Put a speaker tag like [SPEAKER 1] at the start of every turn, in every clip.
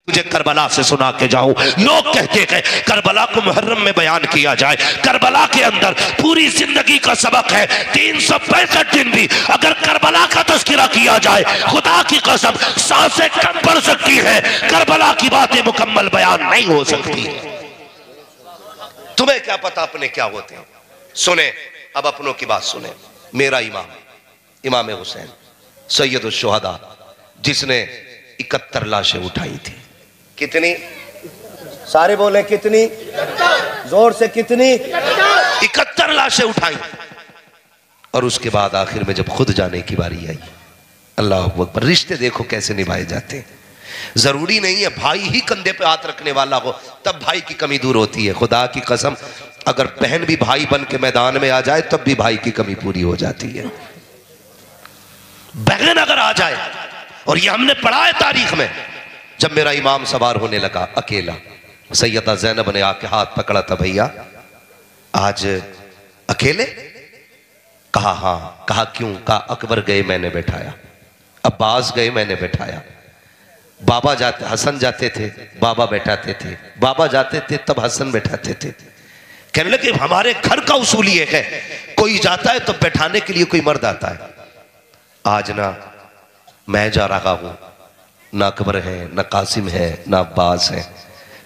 [SPEAKER 1] तुझे करबला से सुना के जाऊं। लोग कहते हैं करबला को मुहर्रम में बयान किया जाए। करबला के अंदर पूरी जिंदगी का सबक है। 365 दिन भी अगर करबला का तज़किरा किया जाए, खुदा की कसम सांसें कम पड़ सकती है, करबला की बातें मुकम्मल बयान नहीं हो सकती। तुम्हें क्या पता अपने क्या होते हैं। सुने, अब अपनों की बात सुने। मेरा इमाम इमाम हुसैन सैयद शुहदा, जिसने 71 लाशें उठाई थी। कितनी? सारे बोले कितनी? जोर से कितनी? 71 लाशें उठाई। और उसके बाद आखिर में जब खुद जाने की बारी आई, अल्लाह अकबर, रिश्ते देखो कैसे निभाए जाते हैं। जरूरी नहीं है भाई ही कंधे पे हाथ रखने वाला हो तब भाई की कमी दूर होती है। खुदा की कसम, अगर बहन भी भाई बन के मैदान में आ जाए तब भी भाई की कमी पूरी हो जाती है। बहन अगर आ जाए, और ये हमने पढ़ा है तारीख में, जब मेरा इमाम सवार होने लगा अकेला, सैयदा ज़ैनब ने आके हाथ पकड़ा था, भैया आज अकेले? कहा हाँ। कहा क्यों? कहा अकबर गए मैंने बैठाया, अब्बास गए मैंने बैठाया, बाबा जाते, हसन जाते थे बाबा बैठाते थे, बाबा जाते थे तब हसन बैठाते थे। कहने लगे हमारे घर का उसूल ये है, कोई जाता है तो बैठाने के लिए कोई मर्द आता है। आज ना मैं जा रहा हूं, ना अकबर है, ना कासिम है, ना अब्बास है।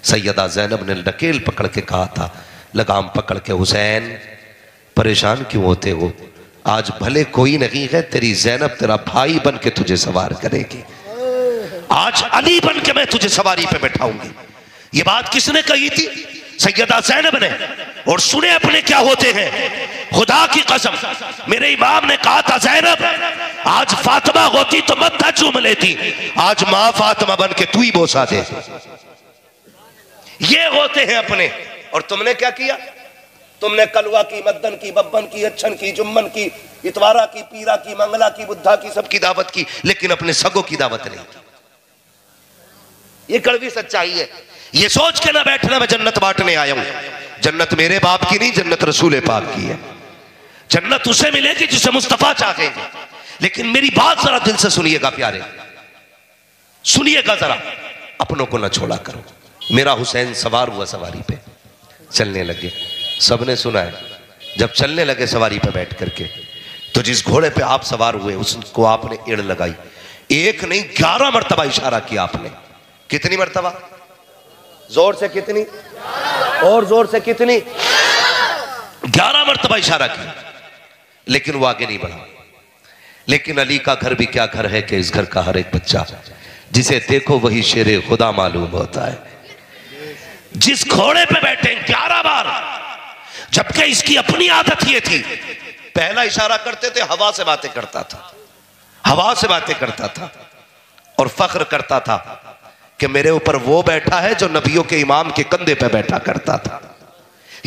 [SPEAKER 1] सैयदा ज़ैनब ने नकेल पकड़ के कहा था, लगाम पकड़ के, हुसैन परेशान क्यों होते हो? आज भले कोई नहीं है, तेरी ज़ैनब तेरा भाई बन के तुझे सवार करेगी। आज अली बन के मैं तुझे सवारी पे बैठाऊंगी। ये बात किसने कही थी? सैयदा ज़ैनब ने। और सुने अपने क्या होते हैं। खुदा की कसम, मेरे इमाम ने कहा था ज़ैनब आज फातिमा होती तो मत्था चूम लेती, आज मां फातिमा बन के तू ही बोसा दे। ये होते हैं अपने। और तुमने क्या किया? तुमने कलवा की, मद्दन की, बब्बन की, अच्छन की, जुम्मन की, इतवारा की, पीरा की, मंगला की, बुद्धा की, सबकी दावत की, लेकिन अपने सगों की दावत नहीं की। ये कड़वी सच्चाई है। ये सोच के ना बैठना मैं जन्नत बांटने आया हूं। जन्नत मेरे बाप की नहीं, जन्नत रसूल पाक की है। जन्नत उसे मिलेगी जिसे मुस्तफा चाहेंगे। लेकिन मेरी बात जरा दिल से सुनिएगा प्यारे, सुनिएगा जरा, अपनों को ना छोड़ा करो। मेरा हुसैन सवार हुआ सवारी पे, चलने लगे। सबने सुना है, जब चलने लगे सवारी पे बैठ करके, तो जिस घोड़े पे आप सवार हुए उसको आपने एड़ लगाई। एक नहीं 11 मरतबा इशारा किया आपने। कितनी मरतबा? जोर से कितनी? और जोर से कितनी? 11 मरतबा इशारा किया, लेकिन वो आगे नहीं बढ़ा। लेकिन अली का घर भी क्या घर है कि इस घर का हर एक बच्चा जिसे देखो वही शेरे खुदा मालूम होता है। जिस घोड़े पे बैठे 11 बार, जबकि इसकी अपनी आदत ये थी, पहला इशारा करते थे हवा से बातें करता था, हवा से बातें करता था, और फख्र करता था कि मेरे ऊपर वो बैठा है जो नबियों के इमाम के कंधे पे बैठा करता था।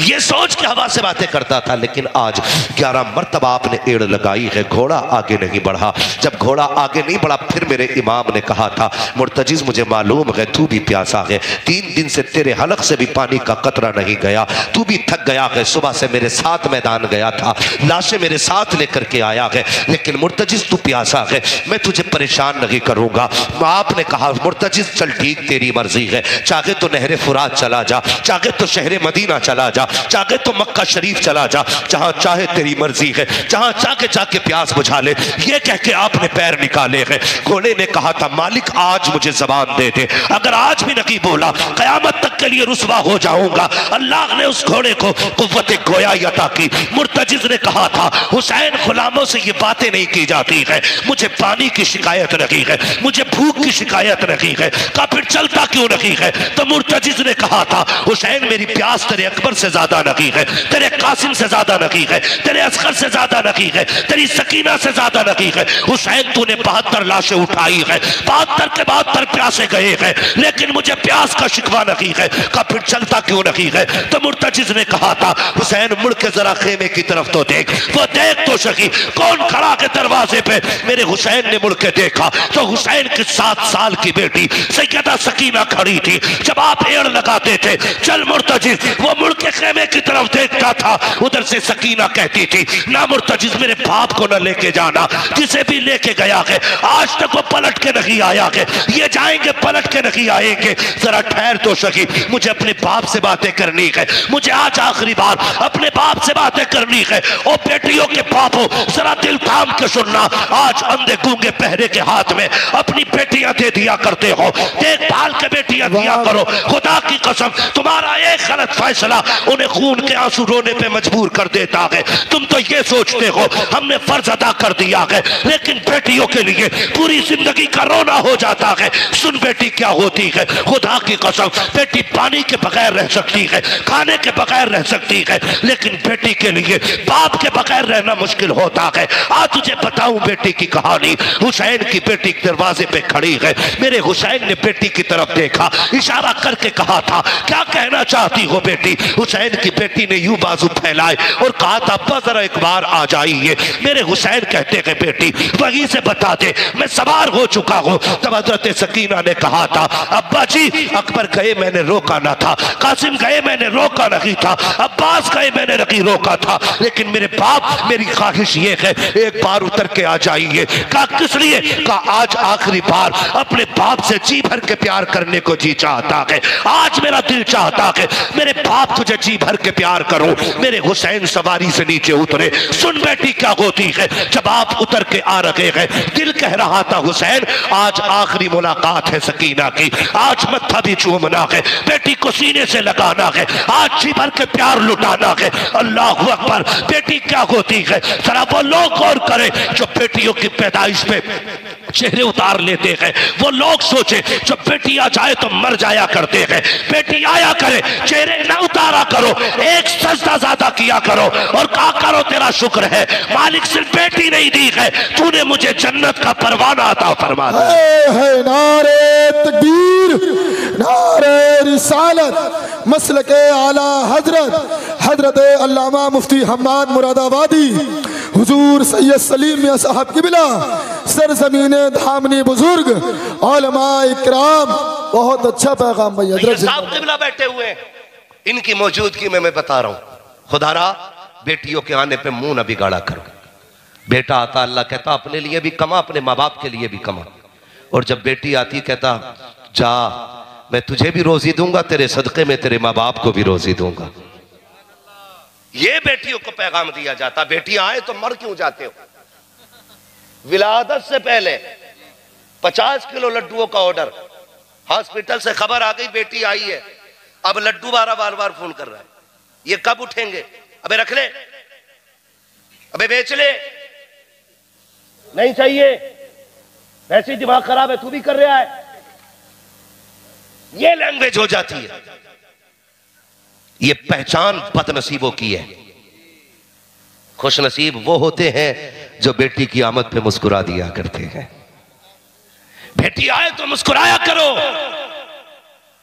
[SPEAKER 1] ये सोच के हवा से बातें करता था। लेकिन आज 11 मरतबा आपने एड़ लगाई है, घोड़ा आगे नहीं बढ़ा। जब घोड़ा आगे नहीं बढ़ा, फिर मेरे इमाम ने कहा था, मुर्तजिज मुझे मालूम है तू भी प्यासा है, 3 दिन से तेरे हलक से भी पानी का कतरा नहीं गया, तू भी थक गया है, सुबह से मेरे साथ मैदान गया था, लाशें मेरे साथ लेकर के आया है, लेकिन मुर्तजिज तू प्यासा है, मैं तुझे परेशान नहीं करूंगा। आपने कहा मुर्तजिज चल ठीक तेरी मर्जी है, चाहे तो नहरे फुरात चला जा, चाहे तो शहरे मदीना चला जा, चाहे तो मक्का शरीफ चला जा, जहां चाहे तेरी मर्जी है, जहां चाहे जाके प्यास बुझा ले। ये कह के आपने पैर निकाले हैं। घोड़े ने कहा था मालिक आज मुझे जबान दे दे, अगर आज भी नहीं बोला कयामत तक के लिए रुसवा हो जाऊंगा। अल्लाह ने उस घोड़े को कुव्वत गोया अता की। मुर्तजिज ने कहा था हुसैन गुलामों से ये बातें नहीं की जाती है, मुझे पानी की शिकायत नहीं है, मुझे भूख की शिकायत नहीं है, का फिर चलता क्यों नहीं है? तो मुर्तजिज ने कहा था हुसैन मेरी प्यास तेरे अकबर से ज्यादा नहीं है, तेरे कासिम से ज्यादा नहीं है, तेरे असगर से ज्यादा नहीं है, तेरी सकीना से ज्यादा नहीं है। हुसैन तूने 72 लाशें उठाई है, 72 के 72 प्यासे गए हैं, लेकिन मुझे प्यास का शिकवा नहीं है, का फिर चलता क्यों नहीं है? तो मुर्तजिज ने कहा था हुसैन मुड़ के जरा खेमे की तरफ तो देख, वो देख तो सकी कौन खड़ा के दरवाजे पे। मेरे हुसैन ने मुड़ के देखा तो हुसैन की 7 साल की बेटी सैयदा सकीना खड़ी थी। जब आप एड़ लगाते थे चल मुर्तजिज, वो मुड़ के खेमे की तरफ देखता था, उधर से सकीना कहती थी ना मुर्तजिज मेरे बाप को न लेके जाना, जिसे भी लेके गया है आज तक वो पलट के नहीं आया है, ये जाएंगे पलट के नहीं आएंगे। जरा ठहर तो सकी, मुझे अपने बाप से बातें करनी है, मुझे आज आखिरी बार अपने बाप से बातें करनी है। ओ बेटियों के बापों जरा दिल थाम के सुनना, आज अंधे गूंगे पहरे के हाथ में अपनी बेटियां दे दिया करते हो, देखभाल के बेटियां दिया करो। खुदा की कसम तुम्हारा एक गलत फैसला उन्हें खून के आंसू रोने पे मजबूर कर देता है। तुम तो ये सोचते हो हमने फर्ज अदा कर दिया है, लेकिन बेटियों के लिए पूरी जिंदगी का रोना हो जाता है। सुन बेटी क्या होती है, खुदा की कसम बेटी पानी के बगैर रह सकती है, खाने के बगैर रह सकती है, लेकिन बेटी के लिए बाप के बगैर रहना मुश्किल होता है। आज तुझे बताऊं बेटी की कहानी। हुसैन की बेटी दरवाजे पे खड़ी है, मेरे हुसैन ने बेटी की तरफ देखा, इशारा करके कहा था क्या कहना चाहती हो बेटी। हुसैन की बेटी ने यूं बाजू फैलाए और कहा था अब्बा जरा एक बार आ जाइए। मेरे हुसैन कहते हैं बेटी वहीं से बता दे मैं सवार हो चुका हूं। तब हजरत सकीना ने कहा था अब्बा जी अकबर गए मैंने रोका ना था, कासिम गए मैंने रोका नहीं था, अब्बास गए मैंने नहीं रोका था, लेकिन मेरे बाप मेरी ख्वाहिश ये है एक बार उतर के आ जाइए। कहा किस लिए? कहा आज आखिरी बार अपने बाप से जी भर के प्यार करने को जी चाहता है, आज मेरा दिल चाहता है मेरे बाप तुझे जी भर के प्यार करूं। मेरे हुसैन सवारी से नीचे उतरे। सुन बेटी क्या होती है, जब आप उतर के आ रहे हैं दिल कह रहा था हुसैन आज आखिरी मुलाकात है सकीना की, आज मत्था भी चूमना है, बेटी को सीने से लगाना है, आज जी भर के प्यार लुटाना है। अल्लाह अकबर। बेटी क्या होती है जरा वो लोग गौर करें जो बेटियों की पैदाइश पे चेहरे उतार लेते हैं, वो लोग सोचे जो बेटी आ जाए तो मर जाया करते हैं, बेटी आया करे चेहरे ना उतारा करो, एक सजदा ज्यादा किया करो और कहा करो तेरा शुक्र है मालिक सिर्फ बेटी नहीं दी है, तूने मुझे जन्नत का परवाना अता फरमा दिया।
[SPEAKER 2] नारे तकबीर, नारे रिसालत, मसलके आला हजरत हजरत अल्लामा मुफ्ती हम्माद मुरादाबादी हुजूर सैयद सलीम मियां साहब किबला सरजमीन धामनी बुजुर्ग उलमा इकराम। बहुत अच्छा पैगाम भाई हजरत
[SPEAKER 1] साहब किबला बैठे हुए हैं, इनकी मौजूदगी में मैं बता रहा हूं खुदारा बेटियों के आने पे मुंह न बिगाड़ा करो। बेटा आता अल्लाह कहता अपने लिए भी कमा, अपने माँ बाप के लिए भी कमा, और जब बेटी आती कहता जा मैं तुझे भी रोजी दूंगा, तेरे सदके में तेरे माँ बाप को भी रोजी दूंगा। ये बेटियों को पैगाम दिया जाता। बेटी आए तो मर क्यों जाते हो? विलादत से पहले 50 किलो लड्डुओं का ऑर्डर, हॉस्पिटल से खबर आ गई बेटी आई है, अब लड्डू बार बार फोन कर रहा है, ये कब उठेंगे? अबे रख ले, अबे बेच ले, नहीं चाहिए, वैसे ही दिमाग खराब है, तू भी कर रहा है। ये लैंग्वेज हो जाती है। ये पहचान बदनसीबों की है। खुश नसीब वो होते हैं जो बेटी की आमद पे मुस्कुरा दिया करते हैं। बेटी आए तो मुस्कुराया करो,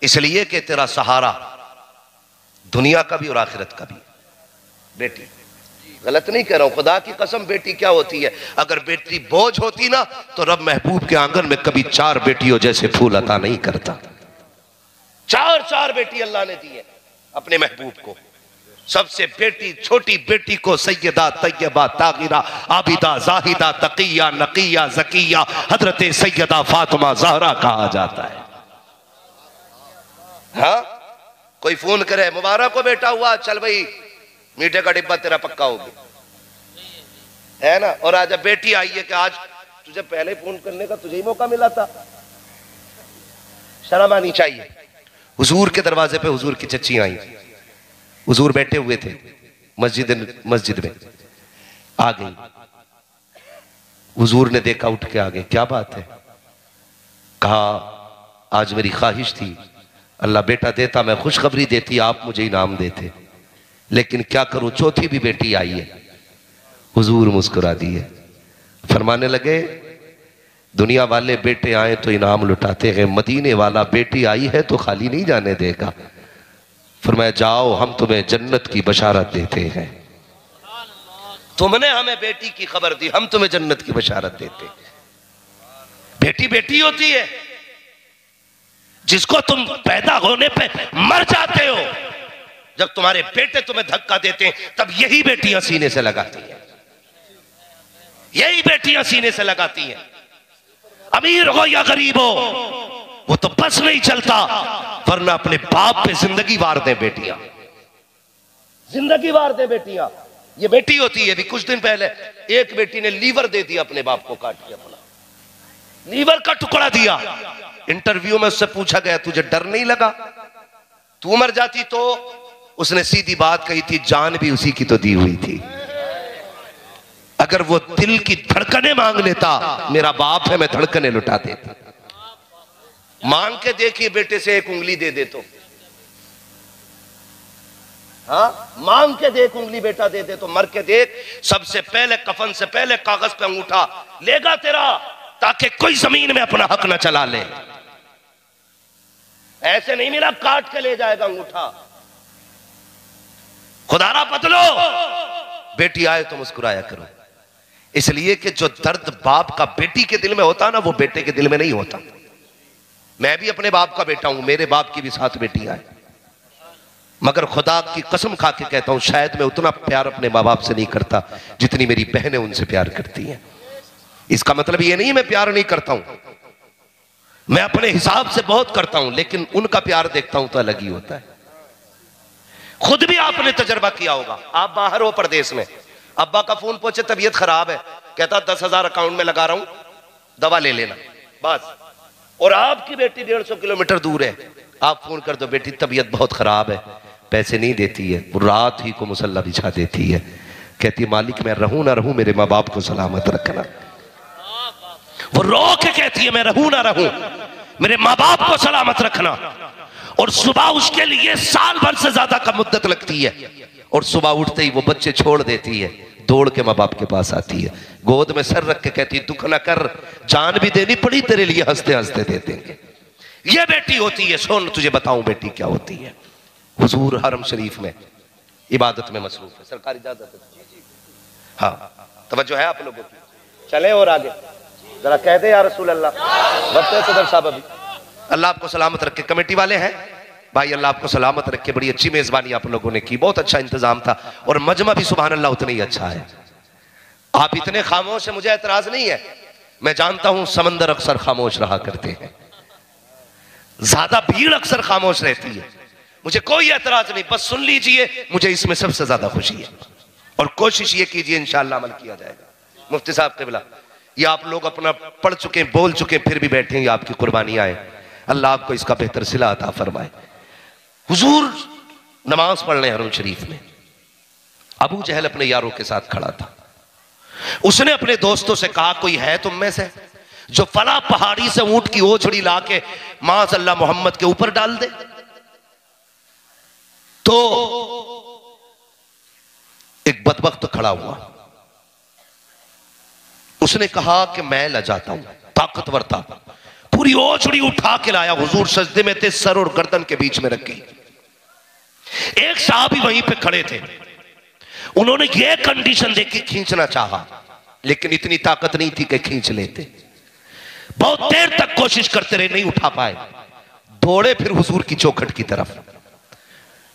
[SPEAKER 1] इसलिए कि तेरा सहारा दुनिया का भी और आखिरत का भी बेटी। गलत नहीं कह रहा हूं, खुदा की कसम बेटी क्या होती है। अगर बेटी बोझ होती ना तो रब महबूब के आंगन में कभी 4 बेटियों जैसे फूल अता नहीं करता। 4 बेटी अल्लाह ने दी है अपने महबूब को। सबसे बेटी छोटी बेटी को सैयदा तैयबा ताहिरा आबिदा जाहिदा तकिया नकिया जकिया हजरत सैयदा फातिमा ज़हरा कहा जाता है। हाँ, कोई फोन करे मुबारक को बेटा हुआ, चल भाई मीठे का डिब्बा तेरा पक्का होगी, है ना। और आज बेटी आई है कि आज तुझे पहले फोन करने का तुझे ही मौका मिला था। शर्म आनी चाहिए। हुजूर के दरवाजे पे हुजूर की चच्ची आई, हुजूर बैठे हुए थे मस्जिद में, आ गई। हुजूर ने देखा, उठ के आ गए, क्या बात है? कहा आज मेरी ख्वाहिश थी अल्लाह बेटा देता मैं खुशखबरी देती, आप मुझे इनाम देते, लेकिन क्या करूं चौथी भी बेटी आई है। हुजूर मुस्कुरा दिए, फरमाने लगे दुनिया वाले बेटे आए तो इनाम लुटाते हैं, मदीने वाला बेटी आई है तो खाली नहीं जाने देगा। फरमाया जाओ हम तुम्हें जन्नत की बशारत देते हैं। तुमने हमें बेटी की खबर दी, हम तुम्हें जन्नत की बशारत देते। बेटी बेटी होती है, जिसको तुम पैदा होने पे मर जाते हो, जब तुम्हारे बेटे तुम्हें धक्का देते हैं तब यही बेटियां सीने से लगाती हैं, यही बेटियां सीने से लगाती हैं। अमीर हो या गरीब हो वो तो बस नहीं चलता, वरना अपने बाप पे जिंदगी वार दे बेटियां, जिंदगी वार दे बेटियां। ये बेटी होती है। अभी कुछ दिन पहले एक बेटी ने लीवर दे दिया अपने बाप को, काट के अपना लीवर का टुकड़ा दिया। इंटरव्यू में उससे पूछा गया तुझे डर नहीं लगा तू मर जाती तो? उसने सीधी बात कही थी, जान भी उसी की तो दी हुई थी। अगर वो दिल की धड़कने मांग लेता, मेरा बाप है, मैं धड़कने लुटा देता। मांग के देखिए बेटे से एक उंगली दे दे तो, हाँ मांग के देख उंगली बेटा दे दे तो, मर के देख सबसे पहले कफन से पहले कागज पे अंगूठा लेगा तेरा, ताकि कोई जमीन में अपना हक ना चला ले। ऐसे नहीं मिला काट के ले जाएगा अंगूठा। खुदारा बदलो, बेटी आए तो मुस्कुराया करो, इसलिए कि जो दर्द बाप का बेटी के दिल में होता ना वो बेटे के दिल में नहीं होता। मैं भी अपने बाप का बेटा हूं, मेरे बाप की भी 7 बेटियां हैं, मगर खुदा की कसम खा के कहता हूं शायद मैं उतना प्यार अपने माँ बाप से नहीं करता जितनी मेरी बहनें उनसे प्यार करती हैं। इसका मतलब ये नहीं मैं प्यार नहीं करता हूं, मैं अपने हिसाब से बहुत करता हूं, लेकिन उनका प्यार देखता हूं तो अलग ही होता है। खुद भी आपने तजर्बा किया होगा, आप बाहर हो परदेश में, अब्बा का फोन पहुंचे तबीयत खराब है, कहता 10,000 अकाउंट में लगा रहा हूं, दवा ले लेना बस। और आपकी बेटी 150 किलोमीटर दूर है, आप फोन कर दो बेटी तबीयत बहुत खराब है, पैसे नहीं देती है, वो रात ही को मुसल्ला बिछा देती है, कहती है मालिक मैं रहूं ना रहूं मेरे माँ बाप को सलामत रखना। वो रो के कहती है मैं रहूं ना रहूं मेरे माँ बाप को सलामत रखना। और सुबह उसके लिए साल भर से ज्यादा का मुद्दत लगती है, और सुबह उठते ही वो बच्चे छोड़ देती है, दौड़ के माँ बाप के पास आती है, गोद में सर रख के कहती है दुख ना कर, जान भी देनी पड़ी तेरे लिए हंसते हंसते दे देंगे। ये बेटी होती है। सुन तुझे बताऊं बेटी क्या होती है। हुजूर हरम शरीफ में इबादत में मसरूफ है, सरकार इजाजत है? हाँ तवज्जो है आप लोगों की? चले और आगे जरा कह दे या रसूल अल्लाह। बच्चे सदर साहब अभी अल्लाह आपको सलामत रखे, कमेटी वाले हैं भाई अल्लाह आपको सलामत रखे, बड़ी अच्छी मेजबानी आप लोगों ने की, बहुत अच्छा इंतजाम था, और मजमा भी सुभान अल्लाह उतना ही अच्छा है। आप इतने खामोश है, मुझे एतराज नहीं है, मैं जानता हूं समंदर अक्सर खामोश रहा करते हैं, ज्यादा भीड़ अक्सर खामोश रहती है, मुझे कोई एतराज नहीं, बस सुन लीजिए, मुझे इसमें सबसे ज्यादा खुशी है, और कोशिश ये कीजिए इंशाअल्लाह अमल किया जाएगा। मुफ्ती साहब क़िबला ये आप लोग अपना पढ़ चुके बोल चुके फिर भी बैठे हैं, आपकी कुर्बानी आए, अल्लाह आपको इसका बेहतर सिला अता फरमाए। हुजूर नमाज पढ़ने हरम शरीफ में, अबू जहल अपने यारों के साथ खड़ा था, उसने अपने दोस्तों से कहा कोई है तुम में से जो फला पहाड़ी से ऊंट की ओछड़ी ला के माज़अल्लाह मोहम्मद के ऊपर डाल दे? तो एक बदबख्त खड़ा हुआ, उसने कहा कि मैं लजाता हूं, ताकतवर था, पूरी ओछड़ी उठा के लाया, हुजूर सजदे में थे, सर और गर्दन के बीच में रखी। एक साहबी वहीं पे खड़े थे, उन्होंने ये कंडीशन देखी, खींचना चाहा लेकिन इतनी ताकत नहीं थी कि खींच लेते, बहुत देर तक कोशिश करते रहे, नहीं उठा पाए, दौड़े फिर हुजूर की चौखट की तरफ,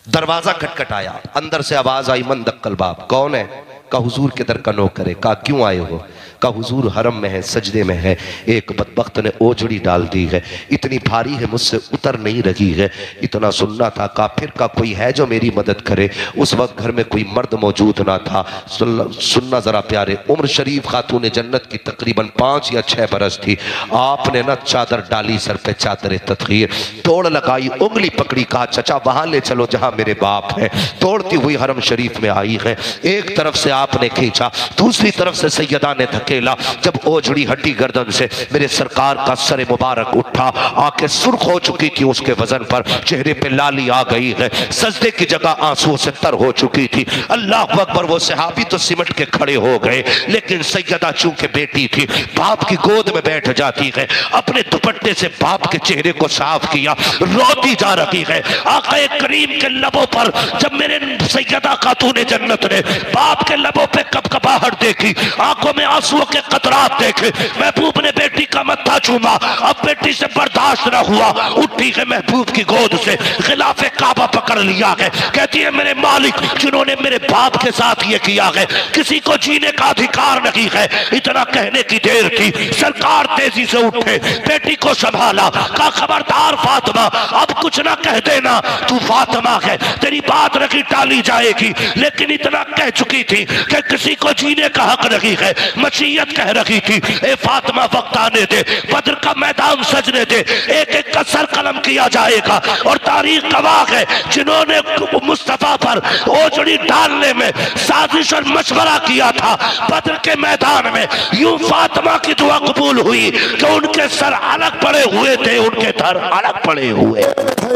[SPEAKER 1] दरवाजा खटखटाया, अंदर से आवाज आई मन दक्कल बाप, कौन है? कहा हुजूर के दर का नौकर है। कहा क्यों आए हो? कहा हुजूर हरम में है, सजदे में है, एक बदबख्त ने ओझड़ी डाल दी है, इतनी भारी है मुझसे उतर नहीं रही है, इतना सुनना था। कहा फिर का कोई है जो मेरी मदद करे? उस वक्त घर में कोई मर्द मौजूद ना था। सुनना जरा प्यारे, उम्र शरीफ खातून जन्नत की तकरीबन 5 या 6 बरस थी। आपने ना चादर डाली सर पे, चादर तत्खीर, तोड़ लगाई, उंगली पकड़ी, कहा चचा वहां ले चलो जहां मेरे बाप है। तोड़ती हुई हरम शरीफ में आई है, एक तरफ से आपने खींचा, दूसरी तरफ से सैयदा ने धकेला, जब ओझड़ी हटी गर्दन से, मेरे सरकार का सर मुबारक उठा, आंखें सुर्ख हो चुकी थी उसके वजन पर, चेहरे पे लाली आ गई है, सजदे की जगह आंसुओं से तर हो चुकी थी। अल्लाह अकबर, वो सहाबी तो सिमट के खड़े हो गए, लेकिन सैयदा चूंकि बेटी थी, बाप की गोद में बैठ जाती है, अपने दुपट्टे से बाप के चेहरे को साफ किया, रोती जा रही है। आका करीम के लबों पर जब मेरे सैयदा खातून जन्नत ने बाप के लब लबों पे कपकपाहट देखी, आंखों में आंसुओं के कतरात देखे। महबूब ने बेटी का मत्था चूमा, अब बेटी से बर्दाश्त न हुआ, उठी है महबूब की गोद से, खिलाफे काबा पकड़ लिया है। कहती है मेरे मालिक जिन्होंने मेरे बाप के साथ ये किया है, किसी को जीने का अधिकार नहीं है। इतना कहने की देर थी, सरकार तेजी से उठे, बेटी को संभाला, कहा खबरदार फातिमा, अब कुछ ना कह देना, तू फातिमा है, तेरी बात नहीं टाली जाएगी। लेकिन इतना कह चुकी थी कि किसी को जीने का हक नहीं है। मसीयत कह रही थी, ए फातिमा वक्त आने दे, बद्र का मैदान सजने दे, एक एक का सर कलम किया जाएगा। और तारीख गवाह है, जिन्होंने मुस्तफा पर ओजड़ी डालने में साजिश और मशवरा किया था, बद्र के मैदान में यूं फातिमा की दुआ कबूल हुई कि उनके सर अलग पड़े हुए थे, उनके सर अलग पड़े हुए।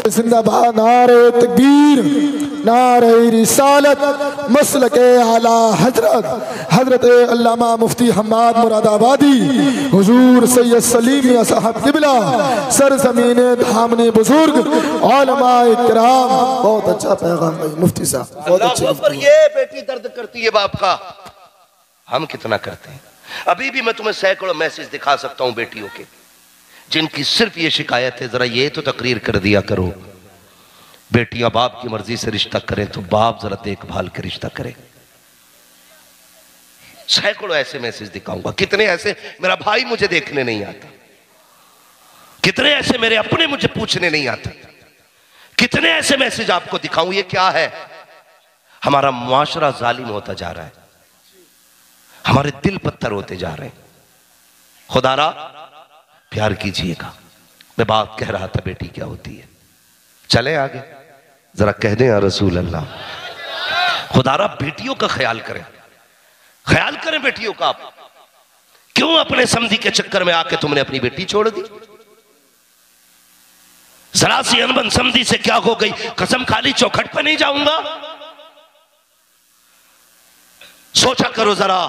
[SPEAKER 2] जिंदाबाद नारे तकबीर, नारे रिसालत, मसलके आला हजरत हजरत अल्लामा मुफ्ती हम्माद मुरादाबादी, हुजूर सैयद सलीम मियां साहब किबला, सरजमीन धामनी बुजुर्ग, उलमाए किराम। बहुत अच्छा पैगाम भाई मुफ्ती साहब, बहुत अच्छे।
[SPEAKER 1] पर ये बेटी दर्द करती है बाप का, हम कितना करते हैं। अभी भी मैं तुम्हें सैकड़ों मैसेज दिखा सकता हूं बेटियों के, जिनकी सिर्फ ये शिकायत है, जरा ये तो तकरीर कर दिया करो, बेटियां बाप की मर्जी से रिश्ता करें तो बाप जरा देखभाल के रिश्ता करें। सैकड़ों ऐसे मैसेज दिखाऊंगा। कितने ऐसे मेरा भाई मुझे देखने नहीं आता, कितने ऐसे मेरे अपने मुझे पूछने नहीं आते, कितने ऐसे मैसेज आपको दिखाऊं। ये क्या है? हमारा मुआशरा जालिम होता जा रहा है, हमारे दिल पत्थर होते जा रहे हैं। खुदारा प्यार कीजिएगा। मैं बात कह रहा था बेटी क्या होती है, चले आगे जरा कह दें या रसूल अल्लाह। खुदारा बेटियों का ख्याल करें, ख्याल करें बेटियों का। आप क्यों अपने समझी के चक्कर में आके तुमने अपनी बेटी छोड़ दी? जरा सी अनबन समझी से क्या हो गई? कसम खाली चौखट पर नहीं जाऊंगा। सोचा करो जरा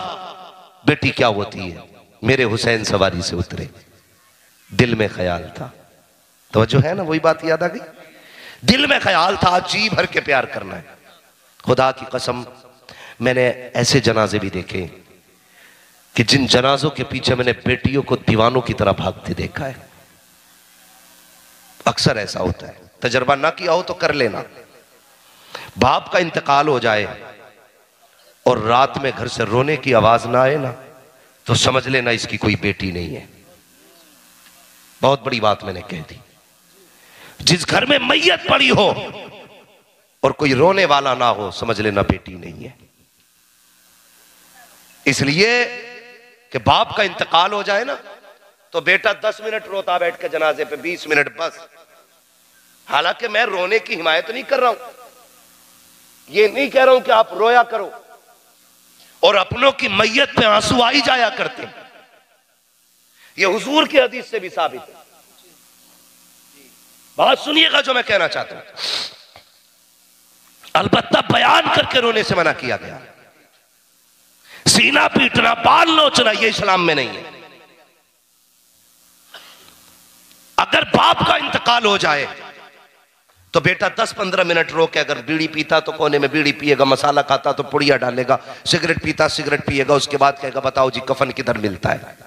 [SPEAKER 1] बेटी क्या होती है। मेरे हुसैन सवारी से उतरे, दिल में ख्याल था, तो जो है ना वही बात याद आ गई। दिल में ख्याल था आज जी भर के प्यार करना है। खुदा की कसम मैंने ऐसे जनाजे भी देखे कि जिन जनाजों के पीछे मैंने बेटियों को दीवानों की तरह भागते देखा है। अक्सर ऐसा होता है, तजर्बा ना किया हो तो कर लेना। बाप का इंतकाल हो जाए और रात में घर से रोने की आवाज ना आए ना, तो समझ लेना इसकी कोई बेटी नहीं है। बहुत बड़ी बात मैंने कह दी। जिस घर में मैयत पड़ी हो और कोई रोने वाला ना हो, समझ लेना बेटी नहीं है। इसलिए कि बाप का इंतकाल हो जाए ना, तो बेटा 10 मिनट रोता बैठ के जनाजे पे, 20 मिनट बस। हालांकि मैं रोने की हिमायत नहीं कर रहा हूं, ये नहीं कह रहा हूं कि आप रोया करो, और अपनों की मैयत पे आंसू आ ही जाया करते हैं। ये हुजूर की हदीस से भी साबित है। बात सुनिएगा जो मैं कहना चाहता हूं। अलबत्ता बयान करके रोने से मना किया गया। सीना पीटना, बाल नोचना, ये इस्लाम में नहीं है। अगर बाप का इंतकाल हो जाए तो बेटा 10-15 मिनट रो के, अगर बीड़ी पीता तो कोने में बीड़ी पिएगा, मसाला खाता तो पुड़िया डालेगा, सिगरेट पीता सिगरेट पिएगा, उसके बाद कहेगा बताओ जी कफन किधर मिलता है,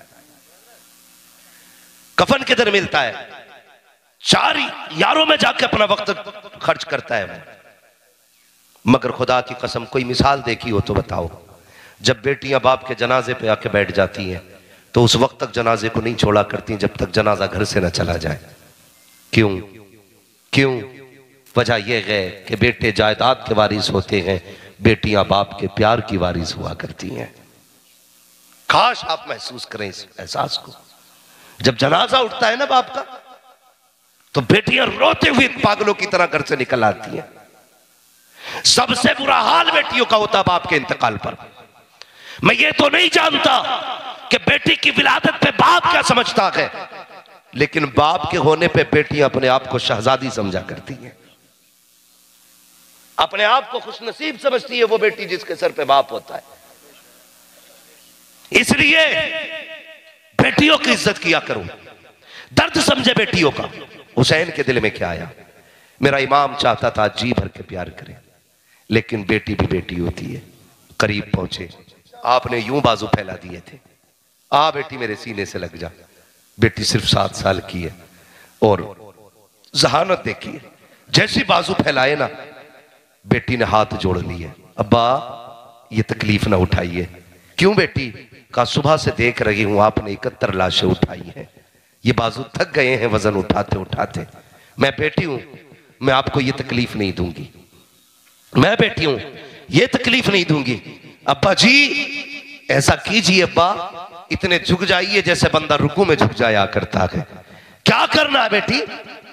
[SPEAKER 1] कफन किधर मिलता है। 4 यारों में जाके अपना वक्त खर्च करता है वो। मगर खुदा की कसम कोई मिसाल देखी हो तो बताओ, जब बेटियां बाप के जनाजे पे आके बैठ जाती हैं तो उस वक्त तक जनाजे को नहीं छोड़ा करती जब तक जनाजा घर से ना चला जाए। क्यों? क्यों? वजह यह है कि बेटे जायदाद के वारिस होते हैं, बेटियां बाप के प्यार की वारिस हुआ करती हैं। काश आप महसूस करें इस एहसास को। जब जनाजा उठता है ना बाप का, तो बेटियां रोते हुए पागलों की तरह घर से निकल आती हैं। सबसे बुरा हाल बेटियों का होता बाप के इंतकाल पर। मैं ये तो नहीं जानता कि बेटी की विलादत पे बाप क्या समझता है, लेकिन बाप के होने पे बेटियां अपने आप को शहजादी समझा करती हैं, अपने आप को खुशनसीब समझती है वो बेटी जिसके सर पे बाप होता है। इसलिए बेटियों की इज्जत किया करो, दर्द समझे बेटियों का। हुसैन के दिल में क्या आया? मेरा इमाम चाहता था जी भर के प्यार करे, लेकिन बेटी भी बेटी होती है। करीब पहुंचे, आपने यूं बाजू फैला दिए थे, आ बेटी मेरे सीने से लग जा। बेटी सिर्फ 7 साल की है और जहानत देखिए, जैसी बाजू फैलाए ना बेटी ने हाथ जोड़ लिए, अब्बा ये तकलीफ ना उठाइए। क्यों बेटी? का सुबह से देख रही हूं आपने 71 लाशें उठाई हैं, ये बाजू थक गए हैं वजन उठाते उठाते। मैं बेटी हूं, मैं आपको ये तकलीफ नहीं दूंगी, मैं बेटी हूं ये तकलीफ नहीं दूंगी। अब्बा जी ऐसा कीजिए अब्बा, इतने झुक जाइए जैसे बंदा रुकू में झुक जाया करता है। क्या करना है बेटी?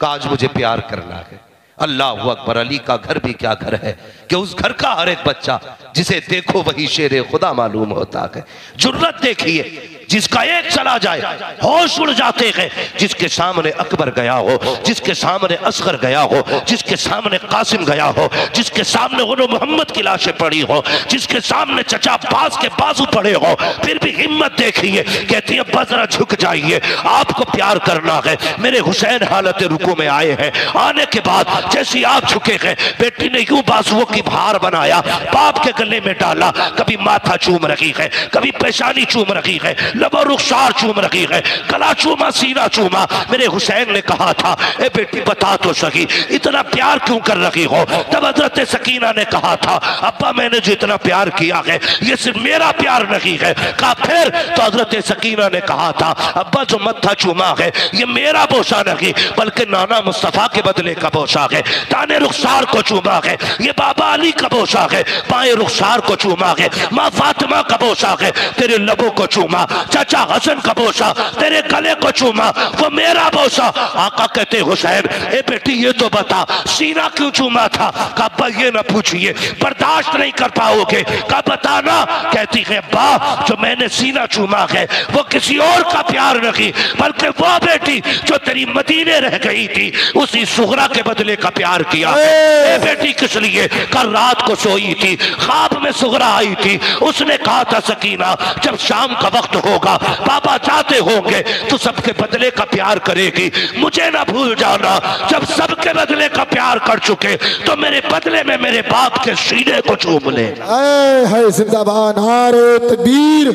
[SPEAKER 1] आज मुझे प्यार करना है। अल्लाह अकबर, अली का घर भी क्या घर है कि उस घर का हर एक बच्चा जिसे देखो वही शेरे खुदा मालूम होता है। जुर्रत देखिए, जिसका एक चला जाए होश उड़ जाते हैं, जिसके सामने अकबर गया हो, जिसके सामने असगर गया हो, जिसके सामने कासिम गया हो, जिसके सामने उन्हों मोहम्मद की लाशें पड़ी हो, जिसके सामने चचा अब्बास के बाजू पड़े हो, फिर भी हिम्मत देखिए, कहती है अब्बा जरा झुक जाइए, आपको प्यार करना है। मेरे हुसैन हालत रुकू में आए हैं, आने के बाद जैसी आप झुके हैं, बेटी ने यूं बाजुओं की भार बनाया, बाप के गले में डाला, कभी माथा चूम रही है, कभी पेशानी चूम रही है, लबो रुखसार चूम रही है, गला चूमा, सीना चूमा। मेरे हुसैन ने कहा था ए बेटी बता तो सही इतना प्यार क्यों कर रही हो? तब हजरत सकीना ने कहा था अब्बा मैंने जो इतना प्यार किया है ये सिर्फ मेरा प्यार नहीं है। कहा फिर? तो हजरत सकीना ने कहा था अब्बा जो मत्था चूमा है ये मेरा बोसा नहीं बल्कि नाना मुस्तफा के बदले का बोसा है। ताने रुखसार को चूमा है ये बाबा अली का बोसा है, बाएं रुखसार को चूमा है माँ फातिमा का बोसा है, तेरे लबों को चूमा चाचा हसन का बोसा, तेरे गले को चूमा वो मेरा बोसा। आका कहते हुसैन ए बेटी ये तो बता सीना क्यों चूमा था? कहा अब्बा ये ना पूछिए, बर्दाश्त नहीं कर पाओगे। कहा बताना। कहती है अब्बा जो मैंने सीना चूमा है वो किसी और का प्यार नहीं बल्कि वो बेटी जो तेरी मदीने रह गई थी उसी सुगरा के बदले का प्यार किया। ए बेटी किस लिए? कल रात को सोई थी, ख्वाब में सुगरा आई थी, उसने कहा था सकीना जब शाम का वक्त होगा बाबा जाते होंगे तो सबके बदले का प्यार करेगी, मुझे ना भूल जाना। जब सबके बदले का प्यार कर चुके तो मेरे बदले में मेरे बाप के सीने को चूम ले।
[SPEAKER 2] है जिंदाबाद नारे तकबीर,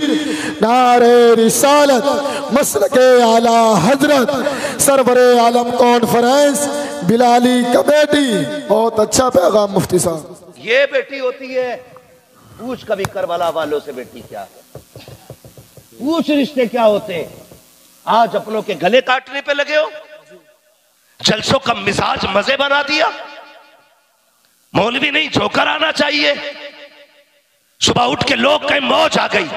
[SPEAKER 2] नारे रिसालत, मसलके आला हजरत, सरवरे आलम कॉन्फ्रेंस, बिलाली कमेटी। बहुत अच्छा पैगाम मुफ्ती साहब।
[SPEAKER 1] ये बेटी होती है, पूछ कभी करबला वालों से बेटी क्या है, पूछ रिश्ते क्या होते हैं। आज अपनों के गले काटने पे लगे हो, जलसों का मिजाज मजे बना दिया। मौलवी नहीं जोकर आना चाहिए, सुबह उठ के लोग कहीं मौज आ गई।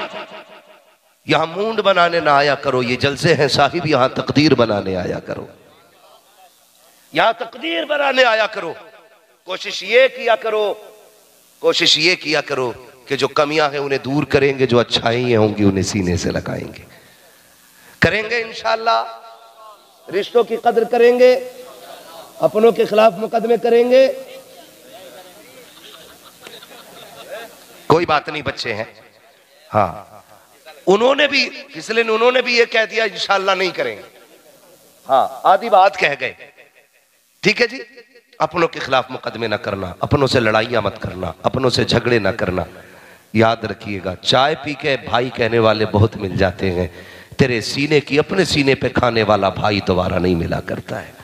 [SPEAKER 1] यहां मूंड बनाने ना आया करो, ये जलसे हैं साहिब, यहां तकदीर बनाने आया करो, यहां तकदीर बनाने आया करो। कोशिश ये किया करो, कोशिश ये किया करो कि जो कमियां हैं उन्हें दूर करेंगे, जो अच्छाई होंगी उन्हें सीने से लगाएंगे, करेंगे इंशाअल्लाह। रिश्तों की कदर करेंगे, अपनों के खिलाफ मुकदमे करेंगे। कोई बात नहीं, बच्चे हैं। हाँ उन्होंने भी इसलिए उन्होंने भी ये कह दिया इंशाअल्लाह नहीं करेंगे। हाँ आधी बात कह गए, ठीक है जी। अपनों के खिलाफ मुकदमे ना करना, अपनों से लड़ाइयां मत करना, अपनों से झगड़े ना करना। याद रखिएगा चाय पी के भाई कहने वाले बहुत मिल जाते हैं, तेरे सीने की अपने सीने पे खाने वाला भाई दोबारा नहीं मिला करता है।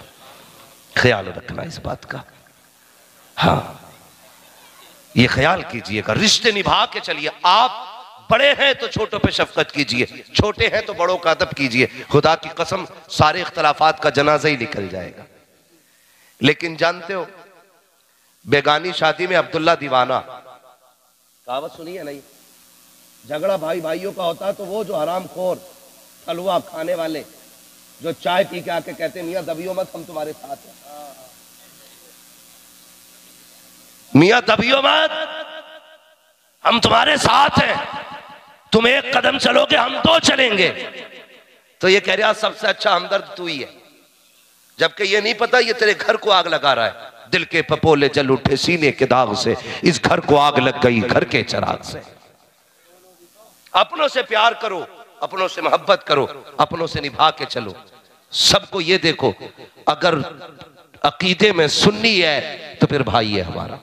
[SPEAKER 1] ख्याल रखना इस बात का। हाँ ये ख्याल कीजिएगा, रिश्ते निभा के चलिए। आप बड़े हैं तो छोटों पे शफकत कीजिए, छोटे हैं तो बड़ों का अदब कीजिए। खुदा की कसम सारे इख्तलाफात का जनाजा ही निकल जाएगा। लेकिन जानते हो बेगानी शादी में अब्दुल्ला दीवाना, कहावत सुनी है नहीं? झगड़ा भाई भाइयों का होता है तो वो जो हराम खोर हलवा खाने वाले जो चाय पी के आके कहते मियां दबियो मत, हम तुम्हारे साथ हैं, मियां दबियो मत, हम तुम्हारे साथ हैं, तुम एक कदम चलोगे हम दो चलेंगे। तो ये कह रहा सबसे अच्छा हमदर्द तू ही है, जबकि ये नहीं पता ये तेरे घर को आग लगा रहा है। दिल के पपोले जल उठे सीने के दाग से, इस घर को आग लग गई घर के चिराग से। अपनों से प्यार करो, अपनों से मोहब्बत करो, अपनों से निभा के चलो। सबको ये देखो अगर अकीदे में सुन्नी है तो फिर भाई है हमारा।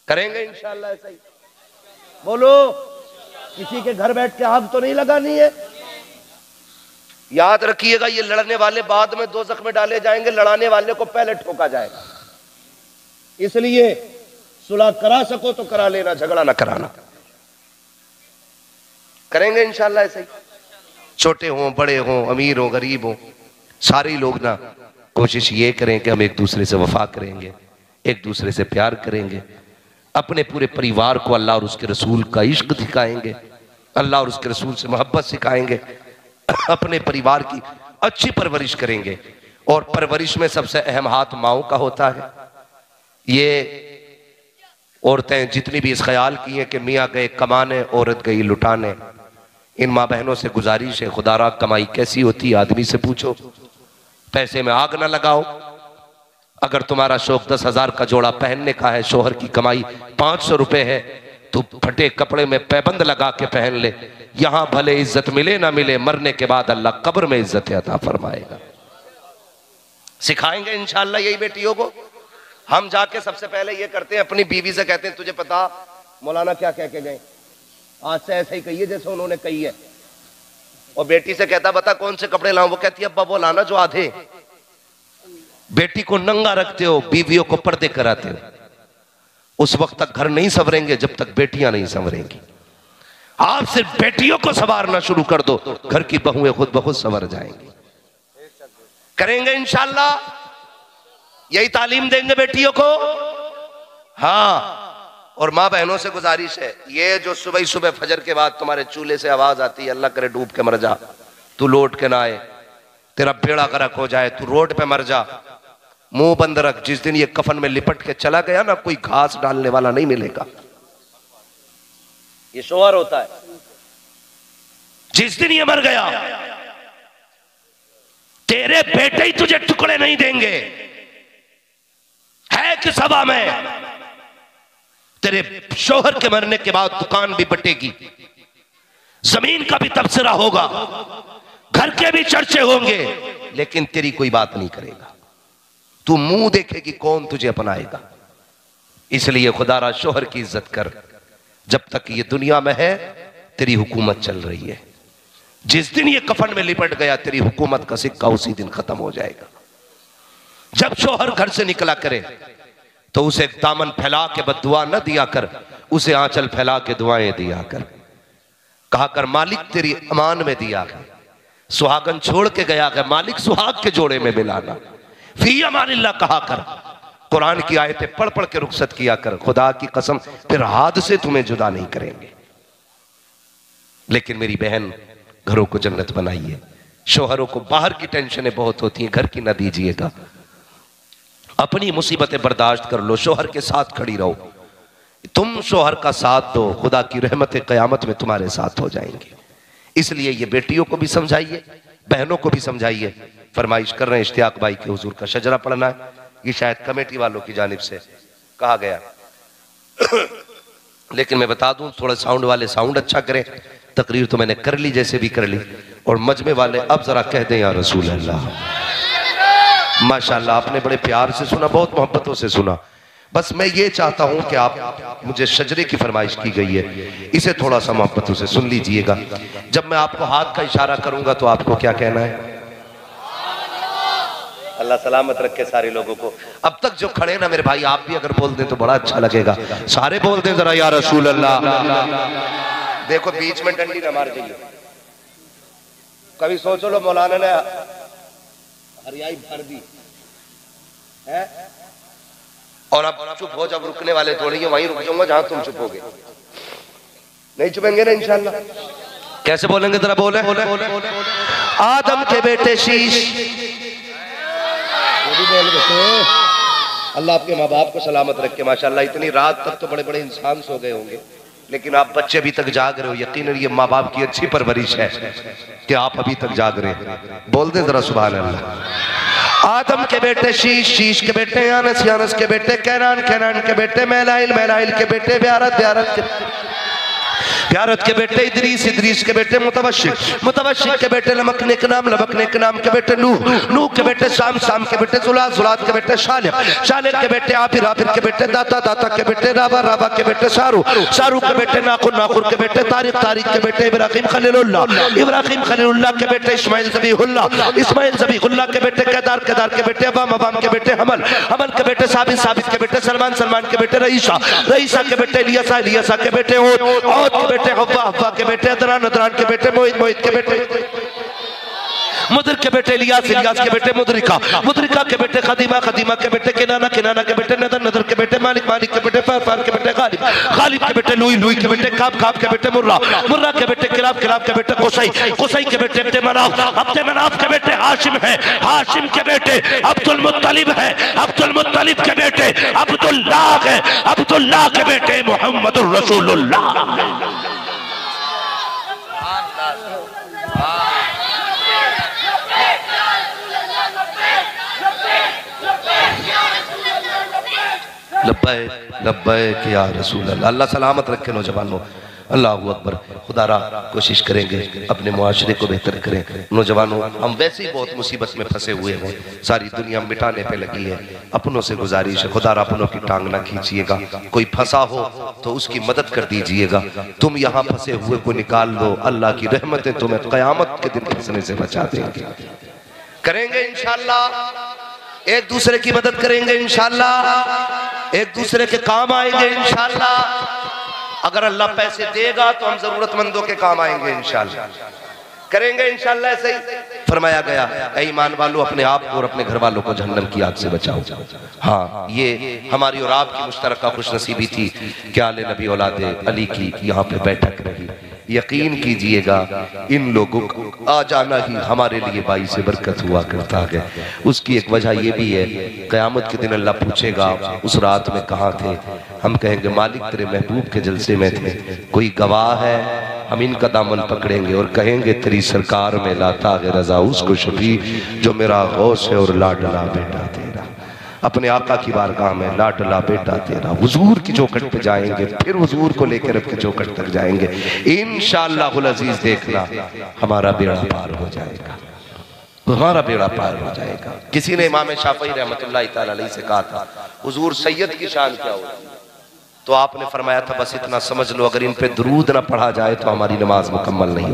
[SPEAKER 1] करेंगे इंशाअल्लाह ऐसा ही। बोलो, किसी के घर बैठ के आग तो नहीं लगानी है। याद रखिएगा, ये लड़ने वाले बाद में दोज़ख में डाले जाएंगे, लड़ाने वाले को पहले ठोका जाएगा। इसलिए सुलह करा सको तो करा लेना, झगड़ा ना कराना। करेंगे इंशाल्लाह ऐसे ही, छोटे हों बड़े हों अमीर हों गरीब हों, सारे लोग ना कोशिश ये करें कि हम एक दूसरे से वफा करेंगे, एक दूसरे से प्यार करेंगे, अपने पूरे परिवार को अल्लाह और उसके रसूल का इश्क दिखाएंगे, अल्लाह और उसके रसूल से मोहब्बत सिखाएंगे, अपने परिवार की अच्छी परवरिश करेंगे। और परवरिश में सबसे अहम हाथ माओ का होता है। ये औरतें जितनी भी इस ख्याल की हैं कि मियाँ गए कमाने औरत गई लुटाने, इन माँ बहनों से गुजारिश है, खुदारा कमाई कैसी होती है आदमी से पूछो, पैसे में आग ना लगाओ। अगर तुम्हारा शौक 10,000 का जोड़ा पहनने का है, शोहर की कमाई 500 रुपए है, तो फटे कपड़े में पैबंद लगा के पहन ले। यहां भले इज्जत मिले ना मिले, मरने के बाद अल्लाह कब्र में इज्जत अता फरमाएगा। सिखाएंगे इंशाअल्लाह यही बेटियों को। हम जाके सबसे पहले ये करते हैं, अपनी बीवी से कहते हैं तुझे पता मौलाना क्या कह के गए, आज से ऐसे ही कहिए जैसे उन्होंने कही है। और बेटी से कहता बता कौन से कपड़े लाऊं, वो कहती है अब्बा वो लाना जो आधे। बेटी को नंगा रखते हो, बीवियों को पर्दे कराते हो। उस वक्त तक घर नहीं संवरेंगे जब तक बेटियां नहीं संवरेंगी। आप सिर्फ बेटियों को संवारना शुरू कर दो, घर की बहुएं खुद ब खुद संवर जाएंगी। करेंगे इंशाअल्लाह, यही तालीम देंगे बेटियों को। हाँ, और माँ बहनों से गुजारिश है, ये जो सुबह सुबह फजर के बाद तुम्हारे चूल्हे से आवाज आती है अल्लाह करे डूब के मर जा, तू लौट के ना आए, तेरा बेड़ा गर्क हो जाए, तू रोड पे मर जा, मुंह बंद रख। जिस दिन ये कफन में लिपट के चला गया ना, कोई घास डालने वाला नहीं मिलेगा। ये शोहर होता है, जिस दिन ये मर गया तेरे बेटे ही तुझे टुकड़े नहीं देंगे। है कि सभा में तेरे शोहर के मरने के बाद दुकान भी बटेगी, जमीन का भी तबसरा होगा, घर के भी चर्चे होंगे, लेकिन तेरी कोई बात नहीं करेगा। तू मुंह देखेगी कौन तुझे अपनाएगा। इसलिए खुदारा शोहर की इज्जत कर। जब तक ये दुनिया में है तेरी हुकूमत चल रही है। जिस दिन ये कफन में लिपट गया तेरी हुकूमत का सिक्का उसी दिन खत्म हो जाएगा। जब शोहर घर से निकला करे तो उसे दामन फैला के बद्दुआ न दिया कर, उसे आंचल फैला के दुआएं दिया कर। कहा कर मालिक तेरी अमान में दिया कर। सुहागन छोड़ के गया है, मालिक सुहाग के जोड़े में मिलाना। फी अमानिल्लाह कहा कर। कुरान की आयतें पढ़ पढ़ के रुखसत किया कर। खुदा की कसम फिर हाथ से तुम्हें जुदा नहीं करेंगे। लेकिन मेरी बहन, घरों को जन्नत बनाइए। शोहरों को बाहर की टेंशनें बहुत होती हैं, घर की ना दीजिएगा। अपनी मुसीबतें बर्दाश्त कर लो, शोहर के साथ खड़ी रहो। तुम शोहर का साथ दो, खुदा की रहमतें क़यामत में तुम्हारे साथ हो जाएंगी। इसलिए ये बेटियों को भी समझाइए, बहनों को भी समझाइए। फरमाइश कर रहे हैं इश्तियाक भाई के हुजूर का शजरा पढ़ना है। ये शायद कमेटी वालों की जानिब से कहा गया लेकिन मैं बता दूं, थोड़ा साउंड वाले साउंड अच्छा करें। तकरीर तो मैंने कर ली जैसे भी कर ली, और मजमे वाले अब जरा कह दें या रसूल अल्लाह। माशाल्लाह आपने बड़े प्यार से सुना, बहुत मोहब्बतों से सुना। बस मैं ये चाहता हूं कि आप, मुझे शजरे की फरमाइश की गई है, इसे थोड़ा सा मोहब्बतों से सुन लीजिएगा। जब मैं आपको हाथ का इशारा करूंगा तो आपको क्या कहना है? अल्लाह सलामत रखे सारे लोगों को। अब तक जो खड़े ना मेरे भाई, आप भी अगर बोल दें तो बड़ा अच्छा लगेगा। सारे बोल दें जरा या रसूल अल्लाह। देखो बीच में डंडी ना मार जाइए। कभी सोचो लो मौलाना ने हरियाई भर दी है और अब चुप हो, जब रुकने वाले थोड़ी वहीं रुक जाऊंगा जहां तुम चुपोगे। नहीं चुपेंगे ना इंशाल्लाह। कैसे बोलेंगे जरा बोले। आदम के बेटे शीश, अल्लाह आपके माँ बाप को सलामत रखे। माशाल्लाह इतनी रात तक तो बड़े बड़े इंसान सो गए होंगे, लेकिन आप बच्चे अभी तक जाग रहे हो। यकीनन ये माँ बाप की अच्छी परवरिश है कि आप अभी तक जाग रहे हैं। बोल दे जरा सुभान अल्लाह। आदम के बेटे शीश, शीश के बेटे यानस, यानस के बेटे कैनान, कैनान के बेटे मैलाइल, मैलाइल के बेटे ब्यारत, ब्यारत के प्यारत के बेटे इदरीस, इदरीस के बेटे मुतवशिक, मुतवशिक के बेटे लमकने के नाम, लमकने के नाम के बेटे नूह, नूह के बेटे शाम, शाम के बेटे जुलाद, जुलाद के बेटे शालिब, शालिब के बेटे आफिर, आफिर के बेटे दाता, दाता के बेटे राबा, राबा के बेटे शारू, शारू के बेटे नाखुर, नाखुर के बेटे तारिक, तारिक के बेटे इब्राहिम खलीलुल्लाह, इब्राहिम खलीलुल्लाह के बेटे इस्माइल ज़बीहुल्लाह, इस्माइल ज़बीहुल्लाह के बेटे केदार, केदार के बेटे अबाम, अबाम के बेटे हमल, हमल के बेटे साबित, साबित के बेटे सलमान, सलमान के बेटे रईसा, रईसा के बेटे इलियासा, इलियासा के बेटे औद, औद के बेटे हव्वा, हव्वा के बेटे अदरान, अदरान के बेटे मोहित, मोहित के बेटे मुदर के बेटे इलियास, इलियास के बेटे मुदरिका, मुदरिका के बेटे खदीमा, खदीमा के बेटे किनाना, किनाना के बेटे नदर, नदर के बेटे मालिक, मालिक के बेटे फार, फार के बेटे गालिब, गालिब के बेटे लुई, लुई के बेटे काब, काब के बेटे मुर्रा, मुर्रा के बेटे किलाब, किलाब के बेटे कुसै, कुसै के बेटे अब्दे मनाफ, अब्दे मनाफ के बेटे हाशिम है, हाशिम के बेटे अब्दुल मुत्तलिब है, अब्दुल मुत्तलिब के बेटे अब्दुल्लाह है, अब्दुल्लाह के बेटे मुहम्मदुर रसूलुल्लाह। लब्बैक लब्बैक या रसूल अल्लाह। अल्लाह सलामत रखे नौजवानों, अल्लाहू अकबर। खुदारा कोशिश करेंगे अपने मुआशरे को बेहतर करें। नौजवानों, हम वैसे ही बहुत मुसीबत में फंसे हुए हैं, सारी दुनिया मिटाने पे लगी है। अपनों से गुजारिश है, खुदारा अपनों की टांग ना खींचिएगा। कोई फंसा हो तो उसकी मदद कर दीजिएगा। तुम यहाँ फंसे हुए को निकाल लो, अल्लाह की रहमतें तुम्हें क़यामत के दिन फंसने से बचा देंगे। करेंगे इंशाअल्लाह, एक दूसरे की मदद करेंगे इंशाअल्लाह, एक दूसरे के काम आएंगे इंशाअल्लाह। अगर अल्लाह पैसे देगा तो हम जरूरतमंदों के काम आएंगे इंशाअल्लाह, करेंगे इंशाअल्लाह। ऐसे ही फरमाया गया, ऐ ईमान वालों अपने आप को और अपने घर वालों को जहन्नम की आग से बचाओ। हाँ, ये हमारी और आपकी मुश्तरका खुशनसीबी थी कि आले नबी औलादे अली की यहाँ पे बैठक रही। यकीन कीजिएगा इन लोगों को आ जाना ही हमारे लिए बाईस बरकत हुआ करता है। उसकी एक वजह यह भी है, क़यामत के दिन अल्लाह पूछेगा उस रात में कहाँ थे। हम कहेंगे मालिक तेरे महबूब के जलसे में थे। कोई गवाह है? हम इनका दामन पकड़ेंगे और कहेंगे तेरी सरकार में लाता है रजा उसको शफी जो मेरा गौस है और लाडला बेटा तेरा। अपने आका की बारगाह में लाडला बेटा तेरा। हुजूर की चौखट पे जाएंगे, फिर हुजूर को लेकर अब की चौखट तक जाएंगे इंशाअल्लाहुल अजीज। देखना हमारा बेड़ा पार हो जाएगा, हमारा बेड़ा पार हो जाएगा। किसी ने इमाम शाफई रहमतुल्लाह तआला अलैहि से कहा था हुजूर सैयद की शान क्या होगी, तो आपने फरमाया था बस इतना समझ लो, अगर इन पे दुरूद ना पढ़ा जाए तो हमारी नमाज मुकम्मल नहीं हो।